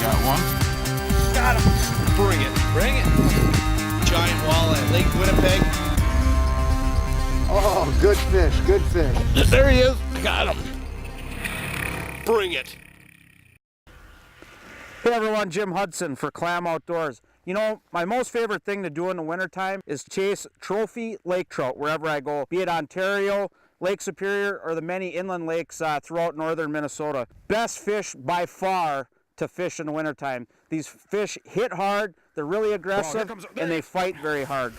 Got one. Got him. Bring it. Bring it. Giant walleye, Lake Winnipeg. Oh, good fish, good fish. There he is. Got him. Bring it. Hey everyone, Jim Hudson for Clam Outdoors. You know, my most favorite thing to do in the wintertime is chase trophy lake trout wherever I go, be it Ontario, Lake Superior, or the many inland lakes throughout northern Minnesota. Best fish by far to fish in the wintertime. These fish hit hard, they're really aggressive, and they fight very hard.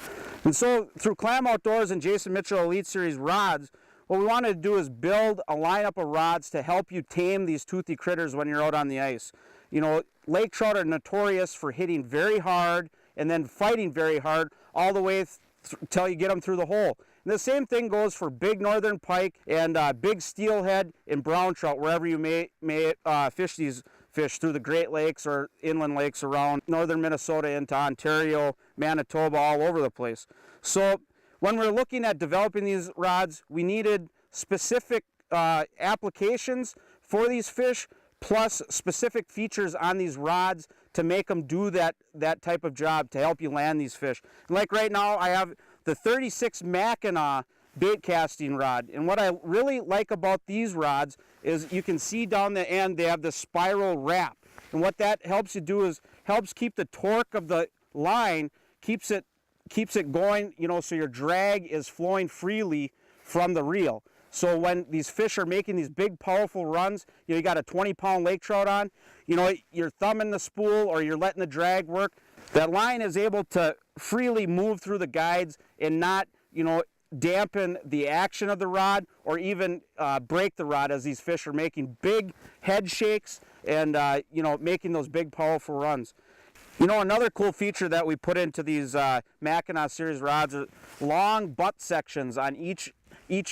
And so through Clam Outdoors and Jason Mitchell Elite Series rods, what we wanted to do is build a lineup of rods to help you tame these toothy critters when you're out on the ice. You know, lake trout are notorious for hitting very hard and then fighting very hard all the way till you get them through the hole. And the same thing goes for big northern pike and big steelhead and brown trout wherever you may fish these fish through the Great Lakes or inland lakes around northern Minnesota into Ontario, Manitoba, all over the place. So when we're looking at developing these rods, we needed specific applications for these fish, plus specific features on these rods to make them do that type of job to help you land these fish. And like right now, I have the 36 Mackinaw bait casting rod. And what I really like about these rods is you can see down the end, they have the spiral wrap. And what that helps you do is helps keep the torque of the line, keeps it going, you know, so your drag is flowing freely from the reel. So when these fish are making these big, powerful runs, you know, you got a 20-pound lake trout on, you know, you're thumbing the spool or you're letting the drag work, that line is able to freely move through the guides and not, you know, dampen the action of the rod or even break the rod as these fish are making big head shakes and, you know, making those big, powerful runs. You know, another cool feature that we put into these Mackinaw Series rods are long butt sections on each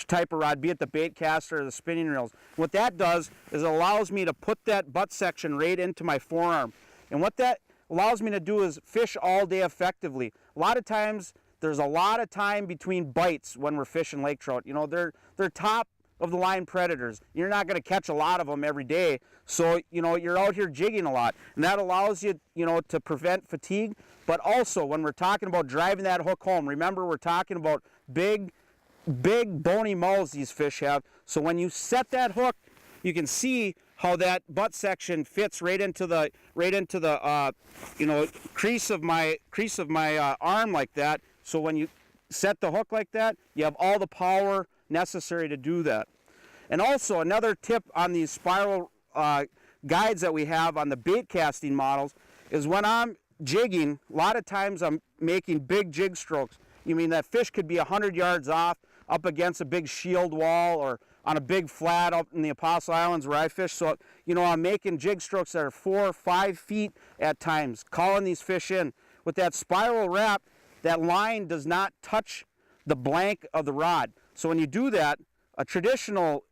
type of rod, be it the bait caster or the spinning reels. What that does is it allows me to put that butt section right into my forearm. And what that allows me to do is fish all day effectively. A lot of times, there's a lot of time between bites when we're fishing lake trout. You know, they're top of the line predators. You're not going to catch a lot of them every day. So, you know, you're out here jigging a lot. And that allows you, you know, to prevent fatigue. But also, when we're talking about driving that hook home, remember we're talking about big bony mouths these fish have. So when you set that hook, you can see how that butt section fits right into the you know, crease of my arm like that. So when you set the hook like that, you have all the power necessary to do that. And also another tip on these spiral guides that we have on the bait casting models is when I'm jigging, a lot of times I'm making big jig strokes. You mean that fish could be 100 yards off, up against a big shield wall or on a big flat up in the Apostle Islands where I fish. So, you know, I'm making jig strokes that are 4 or 5 feet at times, calling these fish in. With that spiral wrap, that line does not touch the blank of the rod. So when you do that, a traditional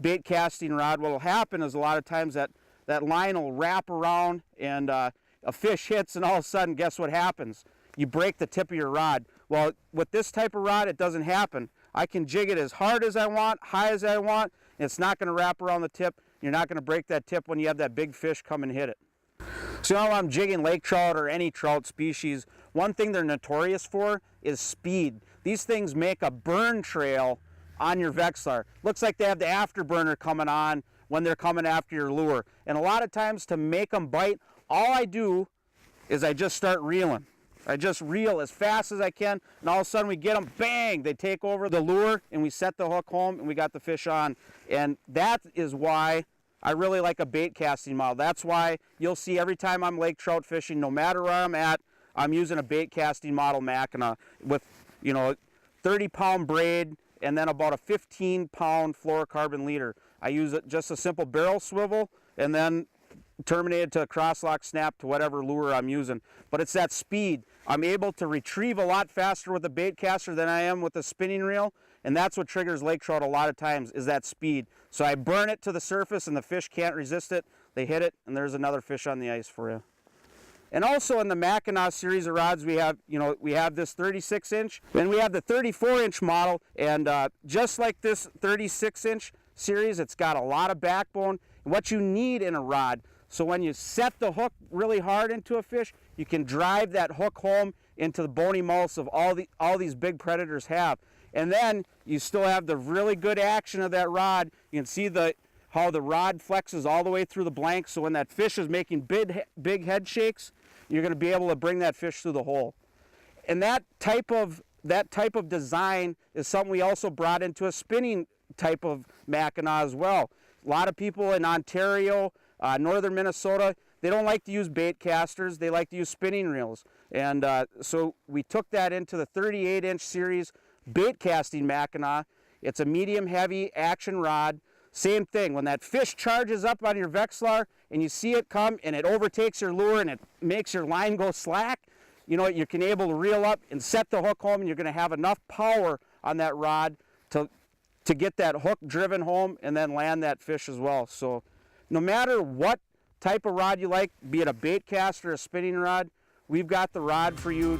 bait casting rod, what will happen is a lot of times that line will wrap around and a fish hits, and all of a sudden, guess what happens? You break the tip of your rod. Well, with this type of rod, it doesn't happen. I can jig it as hard as I want, high as I want, and it's not going to wrap around the tip. You're not going to break that tip when you have that big fish come and hit it. So now I'm jigging lake trout or any trout species, one thing they're notorious for is speed. These things make a burn trail on your Vexilar. Looks like they have the afterburner coming on when they're coming after your lure. And a lot of times to make them bite, all I do is I just start reeling. I just reel as fast as I can, and all of a sudden we get them, bang, they take over the lure, and we set the hook home, and we got the fish on. And that is why I really like a bait casting model. That's why you'll see every time I'm lake trout fishing, no matter where I'm at, I'm using a bait casting model Mackinaw with, you know, 30-pound braid and then about a 15-pound fluorocarbon leader. I use just a simple barrel swivel and then terminated to a cross-lock snap to whatever lure I'm using. But it's that speed. I'm able to retrieve a lot faster with a bait caster than I am with a spinning reel, and that's what triggers lake trout a lot of times, is that speed. So I burn it to the surface and the fish can't resist it. They hit it, and there's another fish on the ice for you. And also in the Mackinaw series of rods, we have, we have this 36-inch, and we have the 34-inch model, and just like this 36-inch series, it's got a lot of backbone. What you need in a rod, So when you set the hook really hard into a fish, you can drive that hook home into the bony mouths of all these big predators have. And then you still have the really good action of that rod. You can see how the rod flexes all the way through the blank. So when that fish is making big head shakes, you're going to be able to bring that fish through the hole. And that type of design is something we also brought into a spinning type of Mackinaw as well. A lot of people in Ontario, northern Minnesota, they don't like to use bait casters. They like to use spinning reels. And so we took that into the 38-inch series bait casting Mackinaw. It's a medium heavy action rod. Same thing, when that fish charges up on your Vexilar and you see it come and it overtakes your lure and it makes your line go slack, you know, you can able to reel up and set the hook home, and you're going to have enough power on that rod to get that hook driven home and then land that fish as well. So no matter what type of rod you like, be it a bait cast or a spinning rod, we've got the rod for you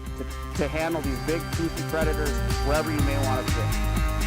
to handle these big toothy predators wherever you may want to fish.